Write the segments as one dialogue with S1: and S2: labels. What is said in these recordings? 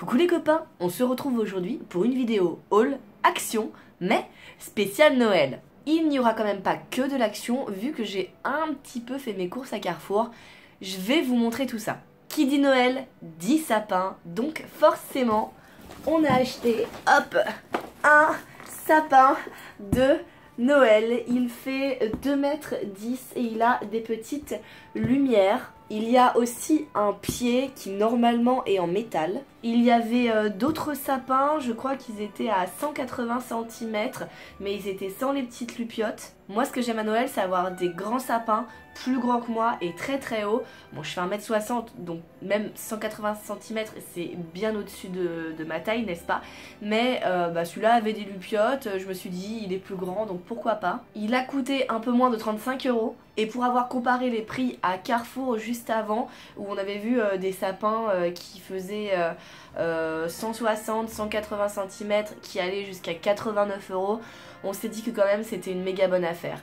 S1: Coucou les copains, on se retrouve aujourd'hui pour une vidéo haul, action, mais spéciale Noël. Il n'y aura quand même pas que de l'action vu que j'ai un petit peu fait mes courses à Carrefour. Je vais vous montrer tout ça. Qui dit Noël, dit sapin, donc forcément on a acheté, hop, un sapin de Noël. Il fait 2,10 m et il a des petites lumières. Il y a aussi un pied qui normalement est en métal. Il y avait d'autres sapins, je crois qu'ils étaient à 180 cm, mais ils étaient sans les petites lupiotes. Moi ce que j'aime à Noël c'est avoir des grands sapins, plus grands que moi et très très hauts. Bon je fais 1,60 m donc même 180 cm c'est bien au-dessus de ma taille n'est-ce pas. Mais celui-là avait des lupiotes, je me suis dit il est plus grand donc pourquoi pas. Il a coûté un peu moins de 35 € et pour avoir comparé les prix à Carrefour juste avant où on avait vu des sapins qui faisaient 160, 180 cm qui allaient jusqu'à 89 €, on s'est dit que quand même c'était une méga bonne affaire.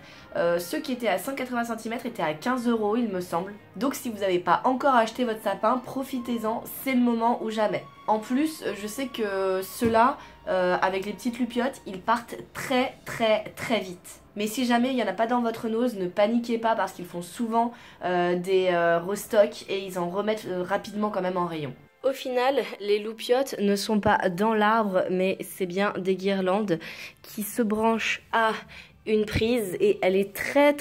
S1: Ceux qui étaient à 180 cm étaient à 15 € il me semble. Donc si vous n'avez pas encore acheté votre sapin, profitez-en, c'est le moment ou jamais. En plus, je sais que ceux-là, avec les petites lupiotes, ils partent très vite. Mais si jamais il n'y en a pas dans votre nose, ne paniquez pas parce qu'ils font souvent des restocks et ils en remettent rapidement quand même en rayon. Au final, les loupiotes ne sont pas dans l'arbre, mais c'est bien des guirlandes qui se branchent à une prise et elle est très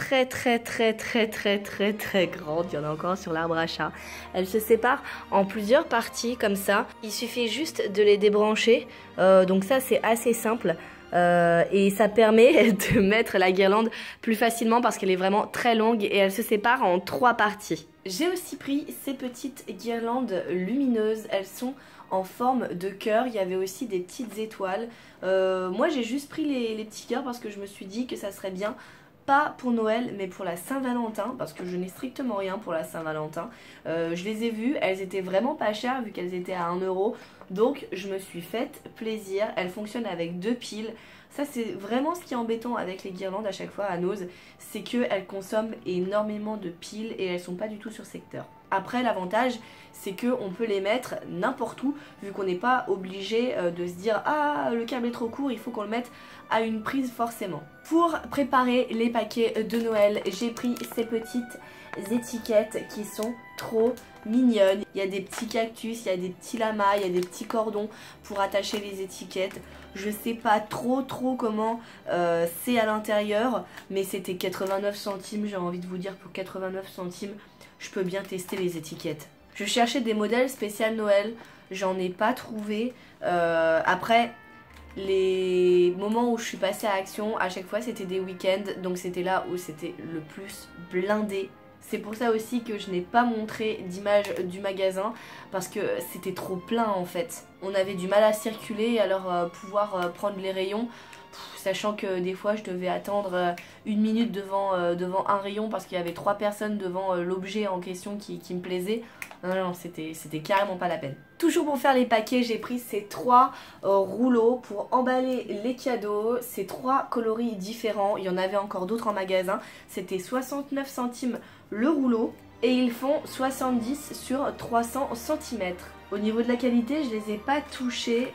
S1: grande. Il y en a encore sur l'arbre à chat. Elle se sépare en plusieurs parties comme ça. Il suffit juste de les débrancher. Donc ça c'est assez simple. Et ça permet de mettre la guirlande plus facilement parce qu'elle est vraiment très longue et elle se sépare en 3 parties. J'ai aussi pris ces petites guirlandes lumineuses, elles sont en forme de cœur, il y avait aussi des petites étoiles. Moi j'ai juste pris les petits cœurs parce que je me suis dit que ça serait bien, pas pour Noël mais pour la Saint-Valentin parce que je n'ai strictement rien pour la Saint-Valentin. Je les ai vues, elles étaient vraiment pas chères vu qu'elles étaient à 1 €. Donc je me suis fait plaisir, elles fonctionnent avec 2 piles. Ça c'est vraiment ce qui est embêtant avec les guirlandes à chaque fois à Nose, c'est qu'elles consomment énormément de piles et elles sont pas du tout sur secteur. Après l'avantage c'est qu'on peut les mettre n'importe où vu qu'on n'est pas obligé de se dire ah le câble est trop court, il faut qu'on le mette à une prise forcément. Pour préparer les paquets de Noël, j'ai pris ces petites étiquettes qui sont trop mignonnes. Il y a des petits cactus, il y a des petits lamas, il y a des petits cordons pour attacher les étiquettes. Je sais pas trop comment c'est à l'intérieur, mais c'était 89 centimes, j'ai envie de vous dire pour 89 centimes, je peux bien tester les étiquettes. Je cherchais des modèles spécial Noël, j'en ai pas trouvé. Après, les moments où je suis passée à Action, à chaque fois c'était des week-ends, donc c'était là où c'était le plus blindé. C'est pour ça aussi que je n'ai pas montré d'image du magasin parce que c'était trop plein en fait. On avait du mal à circuler alors pouvoir prendre les rayons, sachant que des fois je devais attendre 1 minute devant un rayon parce qu'il y avait 3 personnes devant l'objet en question qui me plaisait. Non, c'était carrément pas la peine. Toujours pour faire les paquets, j'ai pris ces 3 rouleaux pour emballer les cadeaux. Ces 3 coloris différents, il y en avait encore d'autres en magasin. C'était 69 centimes le rouleau et ils font 70 sur 300 cm. Au niveau de la qualité, je les ai pas touchés,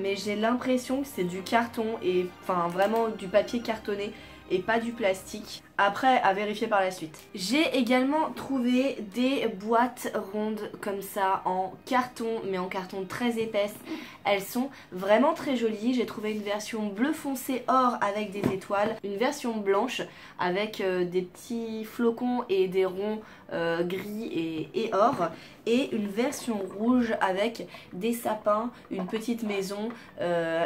S1: mais j'ai l'impression que c'est du carton et enfin vraiment du papier cartonné et pas du plastique. Après, à vérifier par la suite. J'ai également trouvé des boîtes rondes comme ça en carton, mais en carton très épaisse. Elles sont vraiment très jolies. J'ai trouvé une version bleu foncé or avec des étoiles, une version blanche avec des petits flocons et des ronds gris et or, et une version rouge avec des sapins, une petite maison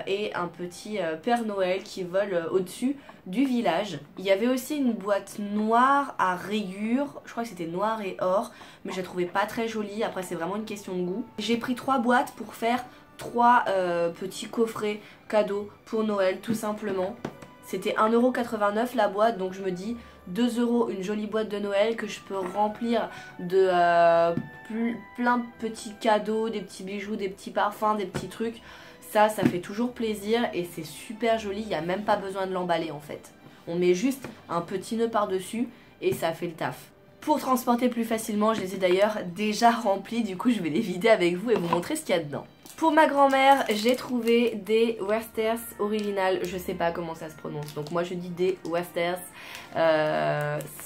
S1: et un petit Père Noël qui vole au-dessus du village. Il y avait aussi une boîte noire à rayures, je crois que c'était noir et or, mais je la trouvais pas très jolie. Après c'est vraiment une question de goût. J'ai pris 3 boîtes pour faire 3 petits coffrets cadeaux pour Noël tout simplement. C'était 1,89 € la boîte, donc je me dis 2 € une jolie boîte de Noël que je peux remplir de plein de petits cadeaux, des petits bijoux, des petits parfums, des petits trucs. Ça fait toujours plaisir et c'est super joli, il n'y a même pas besoin de l'emballer en fait. On met juste un petit nœud par-dessus et ça fait le taf. Pour transporter plus facilement, je les ai d'ailleurs déjà remplis, du coup je vais les vider avec vous et vous montrer ce qu'il y a dedans. Pour ma grand-mère, j'ai trouvé des Werther's originales. Je sais pas comment ça se prononce, donc moi je dis des Werther's.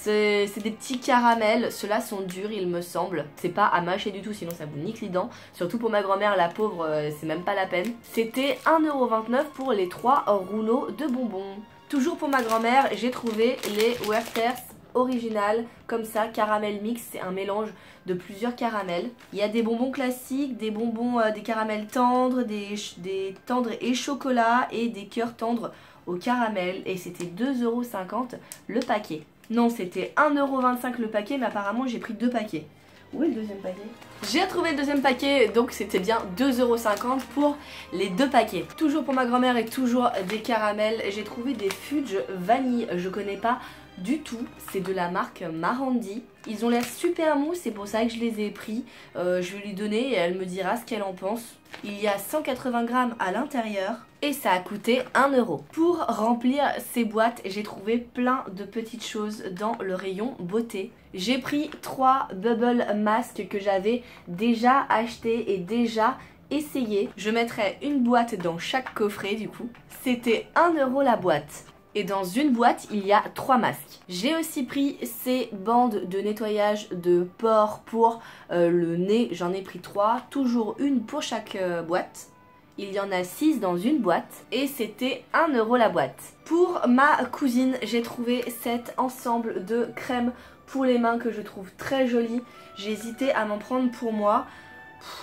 S1: C'est des petits caramels. Ceux-là sont durs, il me semble. C'est pas à mâcher du tout, sinon ça vous nique les dents. Surtout pour ma grand-mère, la pauvre, c'est même pas la peine. C'était 1,29 € pour les 3 rouleaux de bonbons. Toujours pour ma grand-mère, j'ai trouvé les Werther's original, comme ça, caramel mix, c'est un mélange de plusieurs caramels. Il y a des bonbons classiques, des bonbons, des caramels tendres, des tendres et chocolat et des cœurs tendres au caramel et c'était 2,50 € le paquet. Non, c'était 1,25 € le paquet, mais apparemment j'ai pris 2 paquets. Où est le deuxième paquet? J'ai trouvé le deuxième paquet, donc c'était bien 2,50 € pour les 2 paquets. Toujours pour ma grand-mère et toujours des caramels, j'ai trouvé des fudge vanille, je connais pas du tout, c'est de la marque Marandi. Ils ont l'air super mous, c'est pour ça que je les ai pris. Je vais lui donner et elle me dira ce qu'elle en pense. Il y a 180 grammes à l'intérieur et ça a coûté 1 €. Pour remplir ces boîtes, j'ai trouvé plein de petites choses dans le rayon beauté. J'ai pris 3 bubble masks que j'avais déjà acheté et déjà essayé. Je mettrai une boîte dans chaque coffret du coup. C'était 1 € la boîte. Et dans une boîte, il y a 3 masques. J'ai aussi pris ces bandes de nettoyage de pores pour le nez. J'en ai pris 3, toujours une pour chaque boîte. Il y en a 6 dans une boîte et c'était 1 € la boîte. Pour ma cousine, j'ai trouvé cet ensemble de crème pour les mains que je trouve très joli. J'ai hésité à m'en prendre pour moi.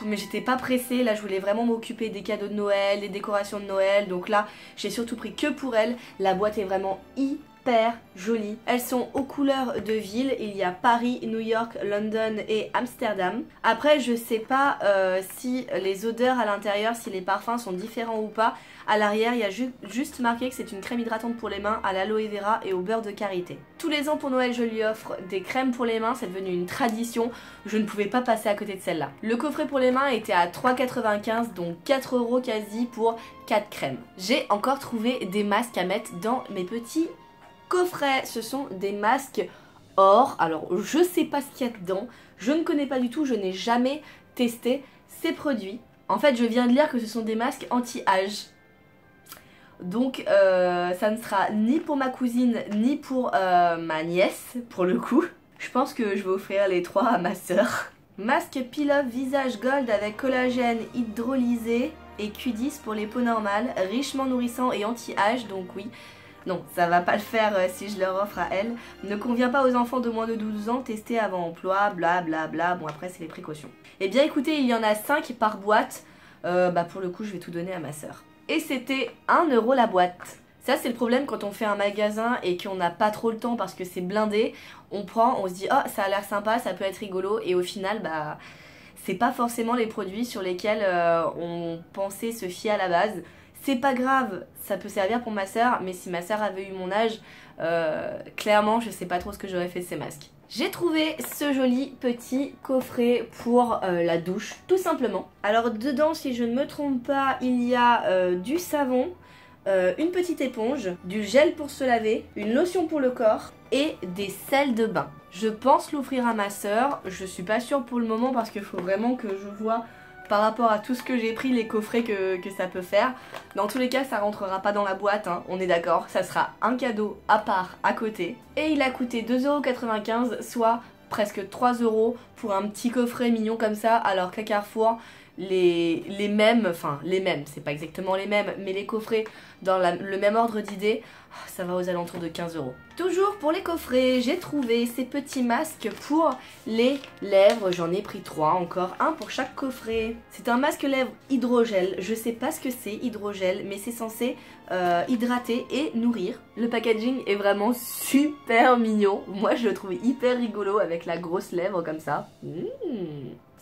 S1: Mais j'étais pas pressée, là je voulais vraiment m'occuper des cadeaux de Noël, des décorations de Noël, donc là j'ai surtout pris que pour elle. La boîte est vraiment hyper jolie. Elles sont aux couleurs de ville, il y a Paris, New York, London et Amsterdam. Après je sais pas si les odeurs à l'intérieur, si les parfums sont différents ou pas. À l'arrière il y a juste marqué que c'est une crème hydratante pour les mains à l'aloe vera et au beurre de karité. Tous les ans pour Noël je lui offre des crèmes pour les mains, c'est devenu une tradition, je ne pouvais pas passer à côté de celle-là. Le coffret pour les mains était à 3,95 €, donc 4 € quasi pour 4 crèmes. J'ai encore trouvé des masques à mettre dans mes petits coffrets. Ce sont des masques or, alors je sais pas ce qu'il y a dedans, je ne connais pas du tout, je n'ai jamais testé ces produits. En fait je viens de lire que ce sont des masques anti-âge. Donc ça ne sera ni pour ma cousine ni pour ma nièce pour le coup. Je pense que je vais offrir les 3 à ma soeur. Masque Peel-Off Visage Gold avec collagène hydrolysé et Q10 pour les peaux normales, richement nourrissant et anti-âge, donc oui. Non, ça va pas le faire si je leur offre à elle. Ne convient pas aux enfants de moins de 12 ans, testé avant emploi, bla bla bla. Bon après c'est les précautions. Eh bien écoutez, il y en a 5 par boîte. Pour le coup je vais tout donner à ma soeur. Et c'était 1 € la boîte. Ça c'est le problème quand on fait un magasin et qu'on n'a pas trop le temps parce que c'est blindé. On prend, on se dit oh ça a l'air sympa, ça peut être rigolo et au final c'est pas forcément les produits sur lesquels on pensait se fier à la base. C'est pas grave, ça peut servir pour ma soeur, mais si ma soeur avait eu mon âge, clairement je sais pas trop ce que j'aurais fait de ces masques. J'ai trouvé ce joli petit coffret pour la douche, tout simplement. Alors dedans, si je ne me trompe pas, il y a du savon, une petite éponge, du gel pour se laver, une lotion pour le corps et des sels de bain. Je pense l'offrir à ma soeur, je suis pas sûre pour le moment parce qu'il faut vraiment que je vois par rapport à tout ce que j'ai pris, les coffrets que ça peut faire. Dans tous les cas, ça rentrera pas dans la boîte, hein, on est d'accord, ça sera un cadeau à part à côté. Et il a coûté 2,95 €, soit presque 3 € pour un petit coffret mignon comme ça, alors qu'à Carrefour, les mêmes, c'est pas exactement les mêmes, mais les coffrets dans le même ordre d'idées, ça va aux alentours de 15 €. Toujours pour les coffrets, j'ai trouvé ces petits masques pour les lèvres, j'en ai pris 3, encore un pour chaque coffret. C'est un masque lèvres hydrogel, je sais pas ce que c'est hydrogel, mais c'est censé hydrater et nourrir. Le packaging est vraiment super mignon, moi je le trouve hyper rigolo avec la grosse lèvre comme ça.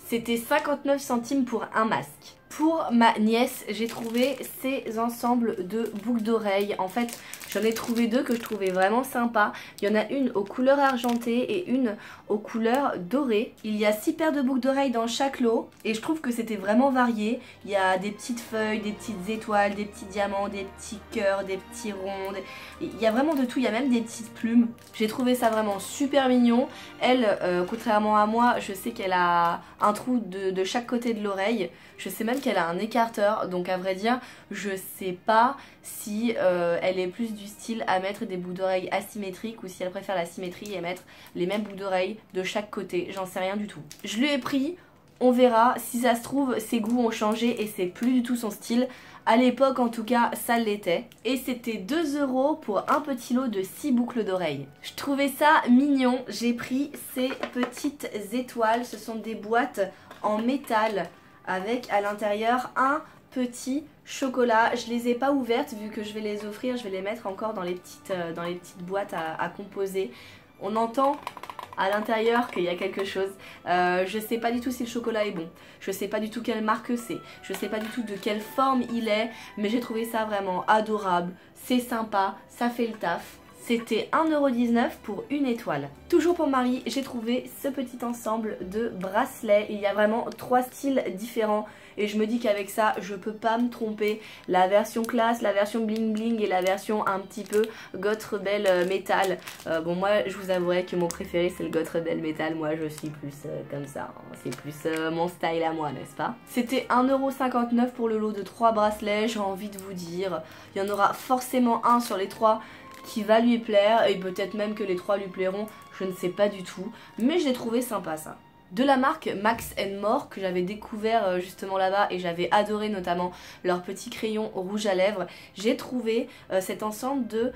S1: C'était 59 centimes pour un masque. Pour ma nièce, j'ai trouvé ces ensembles de boucles d'oreilles. En fait, j'en ai trouvé 2 que je trouvais vraiment sympas. Il y en a une aux couleurs argentées et une aux couleurs dorées. Il y a 6 paires de boucles d'oreilles dans chaque lot et je trouve que c'était vraiment varié. Il y a des petites feuilles, des petites étoiles, des petits diamants, des petits cœurs, des petits ronds. Il y a vraiment de tout, il y a même des petites plumes. J'ai trouvé ça vraiment super mignon. Elle, contrairement à moi, je sais qu'elle a un trou de chaque côté de l'oreille. Je sais même même qu'elle a un écarteur, donc à vrai dire je sais pas si elle est plus du style à mettre des boucles d'oreilles asymétriques ou si elle préfère la symétrie et mettre les mêmes boucles d'oreilles de chaque côté, j'en sais rien du tout. Je lui ai pris, on verra, si ça se trouve ses goûts ont changé et c'est plus du tout son style. À l'époque en tout cas ça l'était. Et c'était 2 € pour un petit lot de 6 boucles d'oreilles. Je trouvais ça mignon, j'ai pris ces petites étoiles, ce sont des boîtes en métal avec à l'intérieur un petit chocolat. Je les ai pas ouvertes vu que je vais les offrir, je vais les mettre encore dans les petites boîtes à composer. On entend à l'intérieur qu'il y a quelque chose. Je sais pas du tout si le chocolat est bon. Je sais pas du tout quelle marque c'est. Je sais pas du tout de quelle forme il est. Mais j'ai trouvé ça vraiment adorable. C'est sympa, ça fait le taf. C'était 1,19 € pour une étoile. Toujours pour Marie, j'ai trouvé ce petit ensemble de bracelets. Il y a vraiment 3 styles différents. Et je me dis qu'avec ça, je peux pas me tromper. La version classe, la version bling bling et la version un petit peu goth rebelle métal. Bon, moi, je vous avouerai que mon préféré, c'est le goth rebelle métal. Moi, je suis plus comme ça. Hein. C'est plus mon style à moi, n'est-ce pas? C'était 1,59 € pour le lot de 3 bracelets. J'ai envie de vous dire, il y en aura forcément un sur les 3 qui va lui plaire. Et peut-être même que les 3 lui plairont. Je ne sais pas du tout. Mais j'ai trouvé sympa ça. De la marque Max & More que j'avais découvert justement là-bas et j'avais adoré notamment leur petit crayon rouge à lèvres. J'ai trouvé cet ensemble de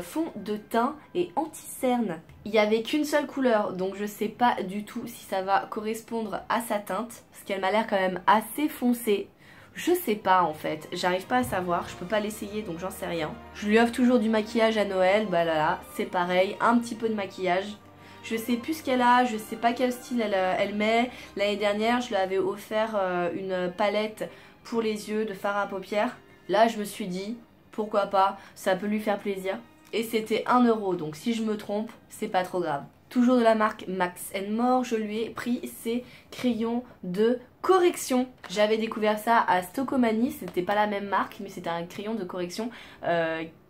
S1: fond de teint et anti-cerne. Il n'y avait qu'une seule couleur donc je sais pas du tout si ça va correspondre à sa teinte parce qu'elle m'a l'air quand même assez foncée. Je sais pas en fait, j'arrive pas à savoir, je peux pas l'essayer donc j'en sais rien. Je lui offre toujours du maquillage à Noël, bah là c'est pareil, un petit peu de maquillage. Je sais plus ce qu'elle a, je sais pas quel style elle met. L'année dernière, je lui avais offert une palette pour les yeux de fard à paupières. Là, je me suis dit, pourquoi pas, ça peut lui faire plaisir. Et c'était 1 €, donc si je me trompe, c'est pas trop grave. Toujours de la marque Max & More, je lui ai pris ces crayons de correction. J'avais découvert ça à Stocomanie, c'était pas la même marque, mais c'était un crayon de correction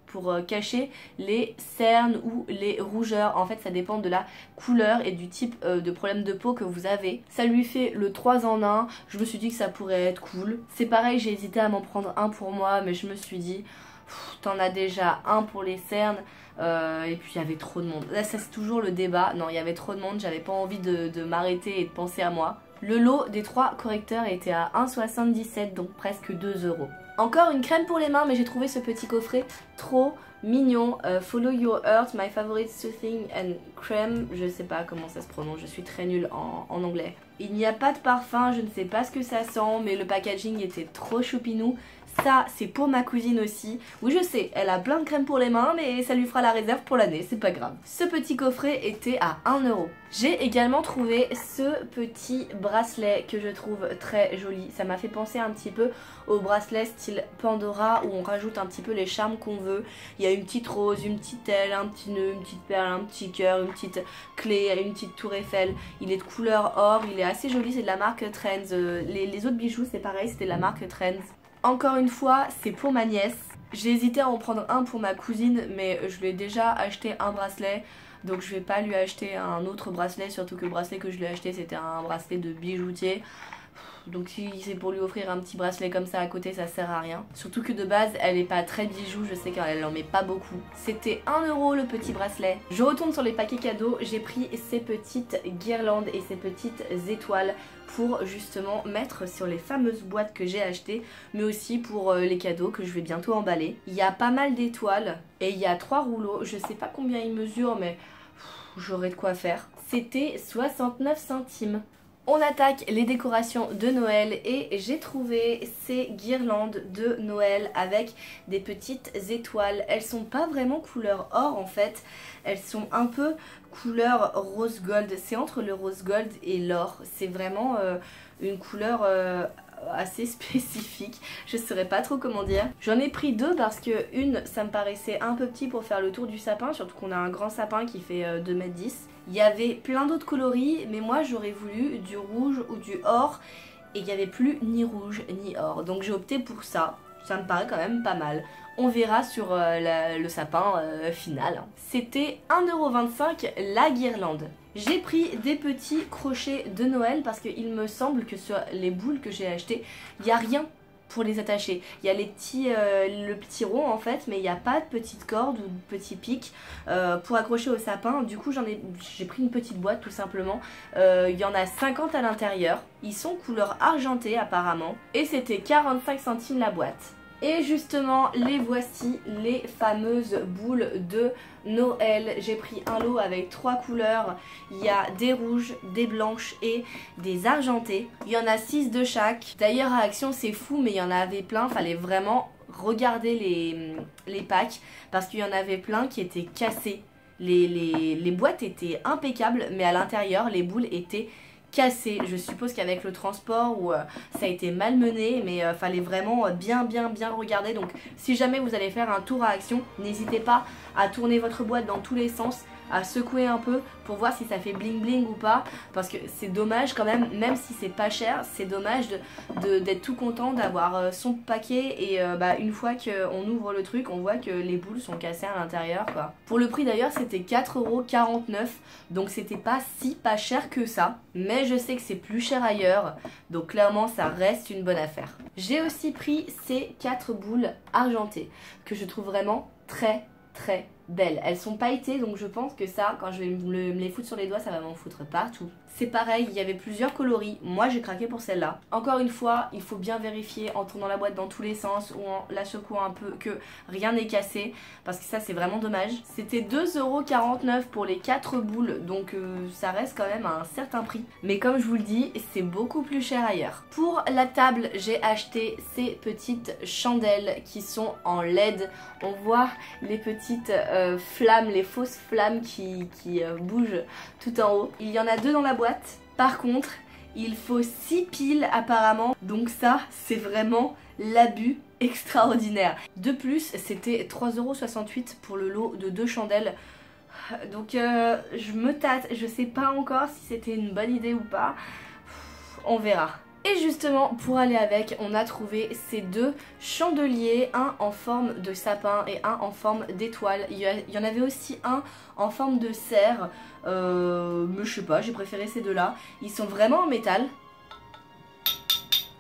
S1: pour cacher les cernes ou les rougeurs. En fait ça dépend de la couleur et du type de problème de peau que vous avez. Ça lui fait le 3 en 1, je me suis dit que ça pourrait être cool. C'est pareil, j'ai hésité à m'en prendre un pour moi mais je me suis dit t'en as déjà un pour les cernes et puis il y avait trop de monde. Là ça c'est toujours le débat, non il y avait trop de monde, j'avais pas envie de m'arrêter et de penser à moi. Le lot des 3 correcteurs était à 1,77 €, donc presque 2 €. Encore une crème pour les mains, mais j'ai trouvé ce petit coffret trop mignon. Follow Your Heart, My Favorite Soothing and Creme. Je sais pas comment ça se prononce, je suis très nulle en anglais. Il n'y a pas de parfum, je ne sais pas ce que ça sent, mais le packaging était trop choupinou. Ça, c'est pour ma cousine aussi. Oui, je sais, elle a plein de crème pour les mains, mais ça lui fera la réserve pour l'année, c'est pas grave. Ce petit coffret était à 1 €. J'ai également trouvé ce petit bracelet que je trouve très joli. Ça m'a fait penser un petit peu au bracelet style Pandora où on rajoute un petit peu les charmes qu'on veut. Il y a une petite rose, une petite aile, un petit nœud, une petite perle, un petit cœur, une petite clé, une petite tour Eiffel. Il est de couleur or, il est assez joli, c'est de la marque Trends. Les autres bijoux c'est pareil, c'était de la marque Trends. Encore une fois, c'est pour ma nièce. J'ai hésité à en prendre un pour ma cousine, mais je lui ai déjà acheté un bracelet. Donc je vais pas lui acheter un autre bracelet, surtout que le bracelet que je lui ai acheté c'était un bracelet de bijoutier. Donc si c'est pour lui offrir un petit bracelet comme ça à côté, ça sert à rien. Surtout que de base, elle est pas très bijou, je sais qu'elle en met pas beaucoup. C'était 1 € le petit bracelet. Je retourne sur les paquets cadeaux, j'ai pris ces petites guirlandes et ces petites étoiles pour justement mettre sur les fameuses boîtes que j'ai achetées, mais aussi pour les cadeaux que je vais bientôt emballer. Il y a pas mal d'étoiles et il y a 3 rouleaux, je sais pas combien ils mesurent, mais j'aurai de quoi faire. C'était 69 centimes. On attaque les décorations de Noël et j'ai trouvé ces guirlandes de Noël avec des petites étoiles. Elles sont pas vraiment couleur or en fait, elles sont un peu couleur rose gold. C'est entre le rose gold et l'or, c'est vraiment une couleur assez spécifique, je saurais pas trop comment dire. J'en ai pris 2 parce que une ça me paraissait un peu petit pour faire le tour du sapin, surtout qu'on a un grand sapin qui fait 2,10 m. Il y avait plein d'autres coloris mais moi j'aurais voulu du rouge ou du or et il n'y avait plus ni rouge ni or, donc j'ai opté pour ça. ça me paraît quand même pas mal. On verra sur le sapin final. C'était 1,25 € la guirlande. J'ai pris des petits crochets de Noël parce qu'il me semble que sur les boules que j'ai achetées, il n'y a rien pour les attacher. Il y a le petit rond en fait, mais il n'y a pas de petite corde ou de petit pic pour accrocher au sapin. Du coup j'ai pris une petite boîte tout simplement. Il y en a 50 à l'intérieur. Ils sont couleur argentée apparemment. Et c'était 45 centimes la boîte. Et justement, les voici, les fameuses boules de Noël. J'ai pris un lot avec 3 couleurs. Il y a des rouges, des blanches et des argentées. Il y en a 6 de chaque. D'ailleurs, à Action, c'est fou, mais il y en avait plein. Fallait vraiment regarder les packs parce qu'il y en avait plein qui étaient cassés. Les boîtes étaient impeccables, mais à l'intérieur, les boules étaient cassé. Je suppose qu'avec le transport ou ça a été malmené, mais fallait vraiment bien regarder. Donc si jamais vous allez faire un tour à Action, n'hésitez pas à tourner votre boîte dans tous les sens, à secouer un peu pour voir si ça fait bling bling ou pas, parce que c'est dommage quand même si c'est pas cher, c'est dommage d'être tout content d'avoir son paquet et une fois qu'on ouvre le truc, on voit que les boules sont cassées à l'intérieur quoi. Pour le prix d'ailleurs c'était 4,49 €, donc c'était pas si pas cher que ça, mais je sais que c'est plus cher ailleurs, donc clairement ça reste une bonne affaire. J'ai aussi pris ces 4 boules argentées que je trouve vraiment très belles. Elles sont pailletées, donc je pense que ça, quand je vais me les foutre sur les doigts, ça va m'en foutre partout. C'est pareil, il y avait plusieurs coloris. Moi, j'ai craqué pour celle-là. Encore une fois, il faut bien vérifier en tournant la boîte dans tous les sens ou en la secouant un peu que rien n'est cassé, parce que ça, c'est vraiment dommage. C'était 2,49 € pour les 4 boules, donc ça reste quand même à un certain prix. Mais comme je vous le dis, c'est beaucoup plus cher ailleurs. Pour la table, j'ai acheté ces petites chandelles qui sont en LED. On voit les petites flammes, les fausses flammes qui bougent tout en haut. Il y en a 2 dans la boîte. Par contre, il faut 6 piles apparemment. Donc ça, c'est vraiment l'abus extraordinaire. De plus, c'était 3,68 € pour le lot de 2 chandelles. Donc je me tâte, je sais pas encore si c'était une bonne idée ou pas. On verra. Et justement, pour aller avec, on a trouvé ces 2 chandeliers, un en forme de sapin et un en forme d'étoile. Il y en avait aussi un en forme de cerf, mais je sais pas, j'ai préféré ces 2-là. Ils sont vraiment en métal.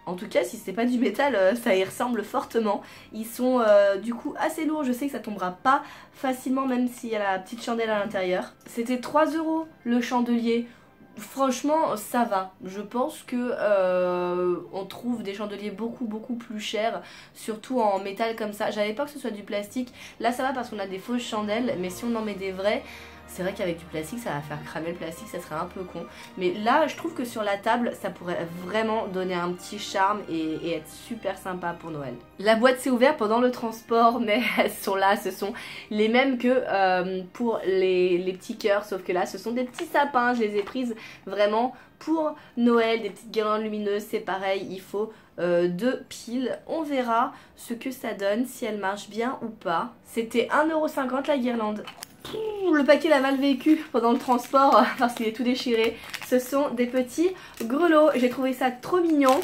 S1: En tout cas, si c'est pas du métal, ça y ressemble fortement. Ils sont du coup assez lourds, je sais que ça tombera pas facilement même s'il y a la petite chandelle à l'intérieur. C'était 3 € le chandelier. Franchement ça va, je pense que on trouve des chandeliers beaucoup plus chers, surtout en métal comme ça. J'avais peur que ce soit du plastique, là ça va parce qu'on a des fausses chandelles, mais si on en met des vrais, c'est vrai qu'avec du plastique ça va faire cramer le plastique, ça serait un peu con. Mais là je trouve que sur la table ça pourrait vraiment donner un petit charme et être super sympa pour Noël. La boîte s'est ouverte pendant le transport, mais elles sont là, ce sont les mêmes que pour les petits cœurs, sauf que là ce sont des petits sapins. Je les ai prises vraiment pour Noël, des petites guirlandes lumineuses, c'est pareil, il faut 2 piles. On verra ce que ça donne, si elle marche bien ou pas. C'était 1,50 € la guirlande. Le paquet l'a mal vécu pendant le transport parce qu'il est tout déchiré. Ce sont des petits grelots, j'ai trouvé ça trop mignon.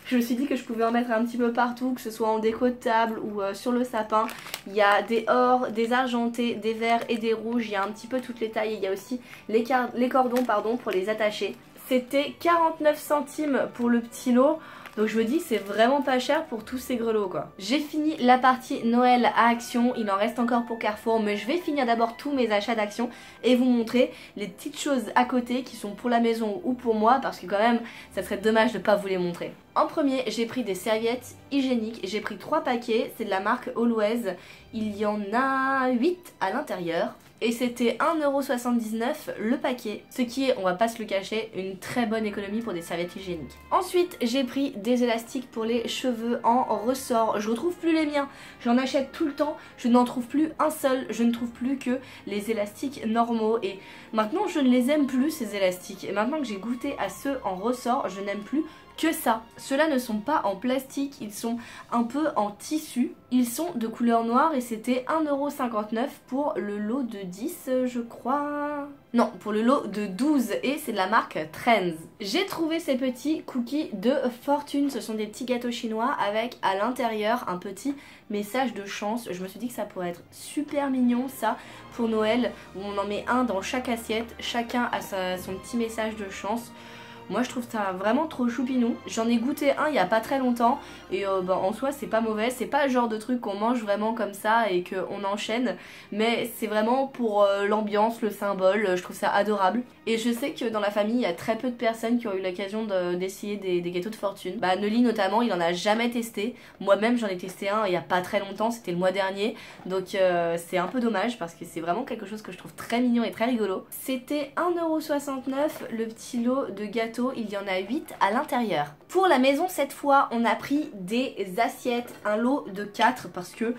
S1: Je me suis dit que je pouvais en mettre un petit peu partout, que ce soit en déco de table ou sur le sapin. Il y a des ors, des argentés, des verts et des rouges. Il y a un petit peu toutes les tailles. Il y a aussi les cordons pour les attacher. C'était 49 centimes pour le petit lot. Donc je me dis c'est vraiment pas cher pour tous ces grelots quoi. J'ai fini la partie Noël à Action, il en reste encore pour Carrefour, mais je vais finir d'abord tous mes achats d'Action et vous montrer les petites choses à côté qui sont pour la maison ou pour moi, parce que quand même ça serait dommage de pas vous les montrer. En premier, j'ai pris des serviettes hygiéniques, j'ai pris 3 paquets, c'est de la marque Always, il y en a 8 à l'intérieur. Et c'était 1,79 € le paquet, ce qui est, on va pas se le cacher, une très bonne économie pour des serviettes hygiéniques. Ensuite j'ai pris des élastiques pour les cheveux en ressort. Je retrouve plus les miens, j'en achète tout le temps, je n'en trouve plus un seul, je ne trouve plus que les élastiques normaux. Et maintenant je ne les aime plus ces élastiques, et maintenant que j'ai goûté à ceux en ressort, je n'aime plus que ça. Ceux-là ne sont pas en plastique, ils sont un peu en tissu. Ils sont de couleur noire et c'était 1,59€ pour le lot de 10 je crois. Non, pour le lot de 12 et c'est de la marque Trends. J'ai trouvé ces petits cookies de fortune. Ce sont des petits gâteaux chinois avec à l'intérieur un petit message de chance. Je me suis dit que ça pourrait être super mignon ça pour Noël où on en met un dans chaque assiette. Chacun a son petit message de chance. Moi je trouve ça vraiment trop choupinou. J'en ai goûté un il y a pas très longtemps et en soi c'est pas mauvais. C'est pas le genre de truc qu'on mange vraiment comme ça et qu'on enchaîne. Mais c'est vraiment pour l'ambiance, le symbole. Je trouve ça adorable. Et je sais que dans la famille il y a très peu de personnes qui ont eu l'occasion d'essayer des gâteaux de fortune. Bah Noli notamment il en a jamais testé. Moi-même j'en ai testé un il y a pas très longtemps. C'était le mois dernier. Donc c'est un peu dommage parce que c'est vraiment quelque chose que je trouve très mignon et très rigolo. C'était 1,69€ le petit lot de gâteaux. Il y en a 8 à l'intérieur. Pour la maison cette fois on a pris des assiettes, un lot de 4 parce que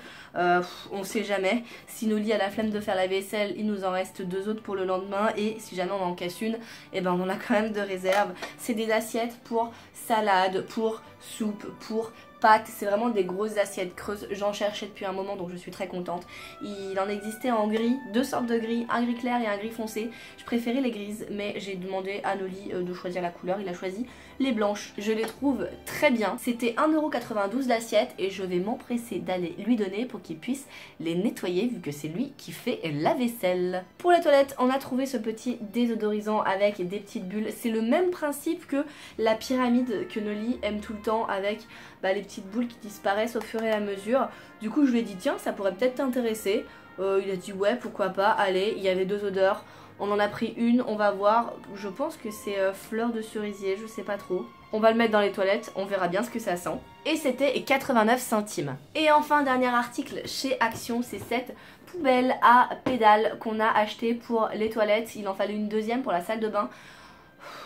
S1: on sait jamais. Si Noli a la flemme de faire la vaisselle, il nous en reste 2 autres pour le lendemain et si jamais on en casse une, et ben on en a quand même de réserve. C'est des assiettes pour salade, pour soupe, pour pâtes, c'est vraiment des grosses assiettes creuses. J'en cherchais depuis un moment donc je suis très contente. Il en existait en gris, 2 sortes de gris, un gris clair et un gris foncé. Je préférais les grises mais j'ai demandé à Noli de choisir la couleur, il a choisi les blanches. Je les trouve très bien. C'était 1,92€ l'assiette et je vais m'empresser d'aller lui donner pour qu'il puisse les nettoyer vu que c'est lui qui fait la vaisselle. Pour la toilette, on a trouvé ce petit désodorisant avec des petites bulles. C'est le même principe que la pyramide que Noli aime tout le temps avec les petites boules qui disparaissent au fur et à mesure. Du coup je lui ai dit tiens ça pourrait peut-être t'intéresser. Il a dit ouais pourquoi pas, allez, il y avait 2 odeurs. On en a pris une, on va voir, je pense que c'est fleur de cerisier, je sais pas trop. On va le mettre dans les toilettes, on verra bien ce que ça sent. Et c'était 89 centimes. Et enfin, dernier article chez Action, c'est cette poubelle à pédales qu'on a acheté pour les toilettes. Il en fallait une deuxième pour la salle de bain.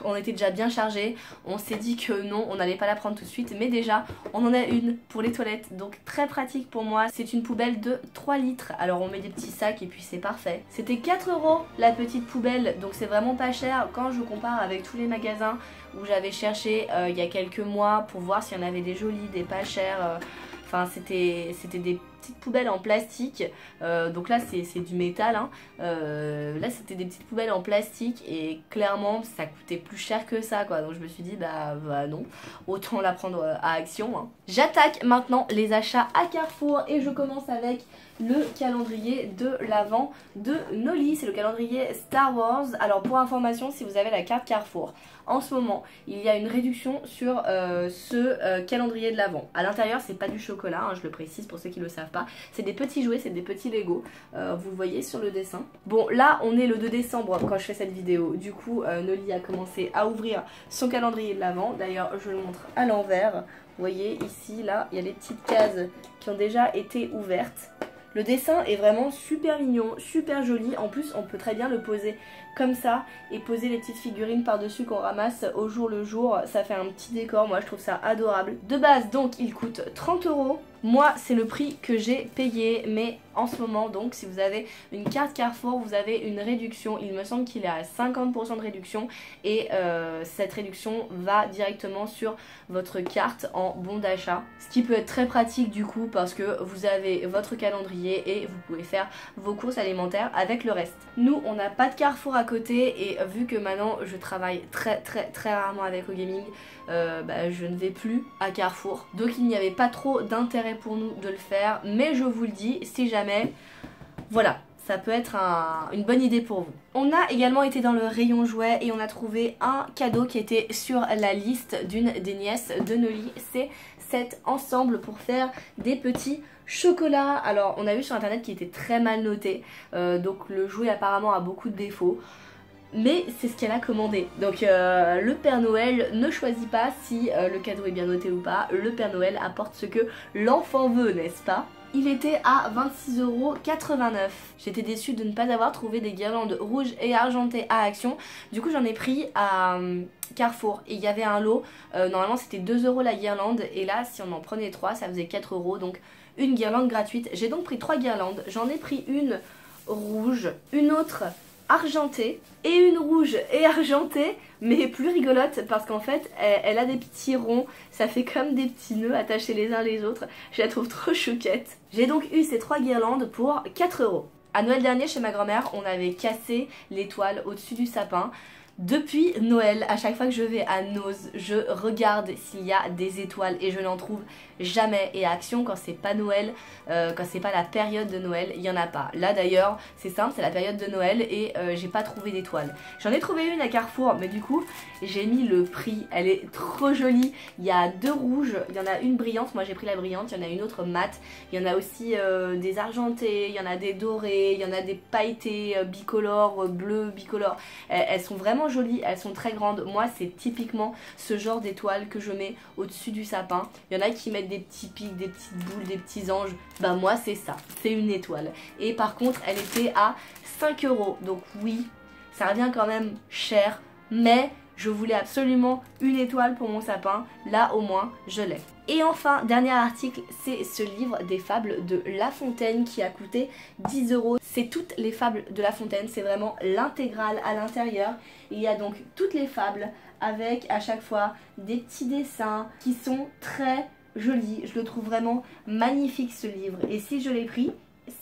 S1: On était déjà bien chargé, on s'est dit que non, on n'allait pas la prendre tout de suite, mais déjà on en a une pour les toilettes, donc très pratique pour moi. C'est une poubelle de 3 litres, alors on met des petits sacs et puis c'est parfait. C'était 4€ la petite poubelle, donc c'est vraiment pas cher quand je compare avec tous les magasins où j'avais cherché il y a quelques mois pour voir s'il y en avait des jolies, des pas chères. Enfin c'était des petites poubelles en plastique, donc là c'est du métal hein. Là c'était des petites poubelles en plastique et clairement ça coûtait plus cher que ça quoi, donc je me suis dit bah non, autant la prendre à Action hein. J'attaque maintenant les achats à Carrefour et je commence avec le calendrier de l'Avent de Noli, c'est le calendrier Star Wars. Alors pour information, si vous avez la carte Carrefour, en ce moment il y a une réduction sur ce calendrier de l'Avent. À l'intérieur c'est pas du chocolat, hein, je le précise pour ceux qui ne le savent pas, c'est des petits jouets, c'est des petits Lego, vous le voyez sur le dessin. Bon là on est le 2 décembre quand je fais cette vidéo, du coup Noli a commencé à ouvrir son calendrier de l'Avent. D'ailleurs je le montre à l'envers, vous voyez ici là il y a des petites cases qui ont déjà été ouvertes. Le dessin est vraiment super mignon, super joli. En plus, on peut très bien le poser comme ça et poser les petites figurines par-dessus qu'on ramasse au jour le jour. Ça fait un petit décor, moi je trouve ça adorable. De base, donc, il coûte 30€. Moi, c'est le prix que j'ai payé, mais en ce moment, donc, si vous avez une carte Carrefour, vous avez une réduction. Il me semble qu'il est à 50% de réduction et cette réduction va directement sur votre carte en bon d'achat. Ce qui peut être très pratique du coup parce que vous avez votre calendrier et vous pouvez faire vos courses alimentaires avec le reste. Nous, on n'a pas de Carrefour à côté et vu que maintenant je travaille très rarement avec OGaming, je ne vais plus à Carrefour. Donc il n'y avait pas trop d'intérêt pour nous de le faire, mais je vous le dis, si jamais, voilà, ça peut être une bonne idée pour vous. On a également été dans le rayon jouets et on a trouvé un cadeau qui était sur la liste d'une des nièces de Noli. C'est cet ensemble pour faire des petits chocolats. Alors on a vu sur internet qu'il était très mal noté, donc le jouet apparemment a beaucoup de défauts. Mais c'est ce qu'elle a commandé. Donc le Père Noël ne choisit pas si le cadeau est bien noté ou pas. Le Père Noël apporte ce que l'enfant veut, n'est-ce pas? Il était à 26,89€. J'étais déçue de ne pas avoir trouvé des guirlandes rouges et argentées à Action. Du coup j'en ai pris à Carrefour. Et il y avait un lot, normalement c'était 2€ la guirlande. Et là si on en prenait 3 ça faisait 4€. Donc une guirlande gratuite. J'ai donc pris 3 guirlandes. J'en ai pris une rouge, une autre argentée et une rouge et argentée, mais plus rigolote parce qu'en fait elle a des petits ronds, ça fait comme des petits nœuds attachés les uns les autres. Je la trouve trop chouquette. J'ai donc eu ces 3 guirlandes pour 4 €. À Noël dernier chez ma grand-mère, on avait cassé l'étoile au-dessus du sapin. Depuis Noël, à chaque fois que je vais à Noz, je regarde s'il y a des étoiles et je n'en trouve jamais. Et à Action, quand c'est pas Noël, quand c'est pas la période de Noël, il y en a pas. Là d'ailleurs, c'est simple, c'est la période de Noël et j'ai pas trouvé d'étoiles. J'en ai trouvé une à Carrefour, mais du coup, j'ai mis le prix. Elle est trop jolie. Il y a 2 rouges, il y en a une brillante, moi j'ai pris la brillante, il y en a une autre mate. Il y en a aussi des argentés, il y en a des dorés, il y en a des pailletés bicolores, bleues bicolores. Elles sont vraiment jolies, elles sont très grandes. Moi c'est typiquement ce genre d'étoiles que je mets au-dessus du sapin. Il y en a qui mettent des petits pics, des petites boules, des petits anges. Bah moi c'est ça, c'est une étoile. Et par contre elle était à 5 €. Donc oui, ça revient quand même cher, mais je voulais absolument une étoile pour mon sapin. Là au moins je l'ai. Et enfin, dernier article, c'est ce livre des fables de La Fontaine qui a coûté 10 €. C'est toutes les fables de La Fontaine, c'est vraiment l'intégrale à l'intérieur. Il y a donc toutes les fables avec à chaque fois des petits dessins qui sont très jolis. Je le trouve vraiment magnifique ce livre. Et si je l'ai pris,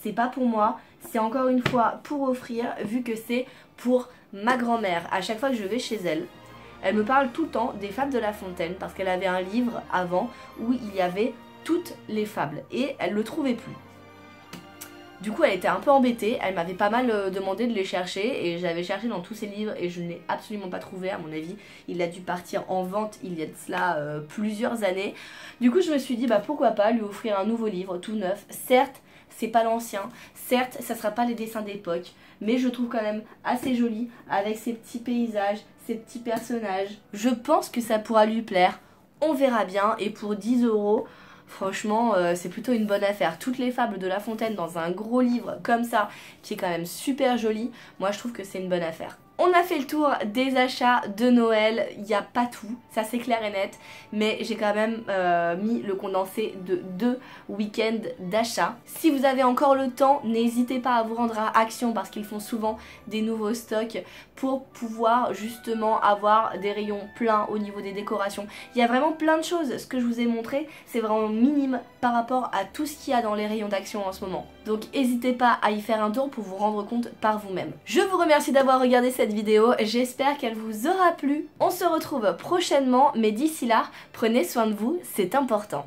S1: c'est pas pour moi, c'est encore une fois pour offrir vu que c'est pour ma grand-mère. À chaque fois que je vais chez elle, elle me parle tout le temps des fables de La Fontaine parce qu'elle avait un livre avant où il y avait toutes les fables et elle le trouvait plus. Du coup elle était un peu embêtée, elle m'avait pas mal demandé de les chercher et j'avais cherché dans tous ses livres et je ne l'ai absolument pas trouvé. À mon avis il a dû partir en vente il y a de cela plusieurs années. Du coup je me suis dit bah pourquoi pas lui offrir un nouveau livre tout neuf. Certes c'est pas l'ancien, certes ça sera pas les dessins d'époque, mais je trouve quand même assez joli avec ces petits paysages, ces petits personnages. Je pense que ça pourra lui plaire, on verra bien. Et pour 10 €, franchement c'est plutôt une bonne affaire. Toutes les fables de La Fontaine dans un gros livre comme ça qui est quand même super joli, moi je trouve que c'est une bonne affaire. On a fait le tour des achats de Noël, il n'y a pas tout, ça c'est clair et net, mais j'ai quand même mis le condensé de 2 week-ends d'achat. Si vous avez encore le temps, n'hésitez pas à vous rendre à Action parce qu'ils font souvent des nouveaux stocks pour pouvoir justement avoir des rayons pleins au niveau des décorations. Il y a vraiment plein de choses, ce que je vous ai montré, c'est vraiment minime par rapport à tout ce qu'il y a dans les rayons d'Action en ce moment. Donc n'hésitez pas à y faire un tour pour vous rendre compte par vous-même. Je vous remercie d'avoir regardé cette vidéo, j'espère qu'elle vous aura plu. On se retrouve prochainement, mais d'ici là, prenez soin de vous, c'est important.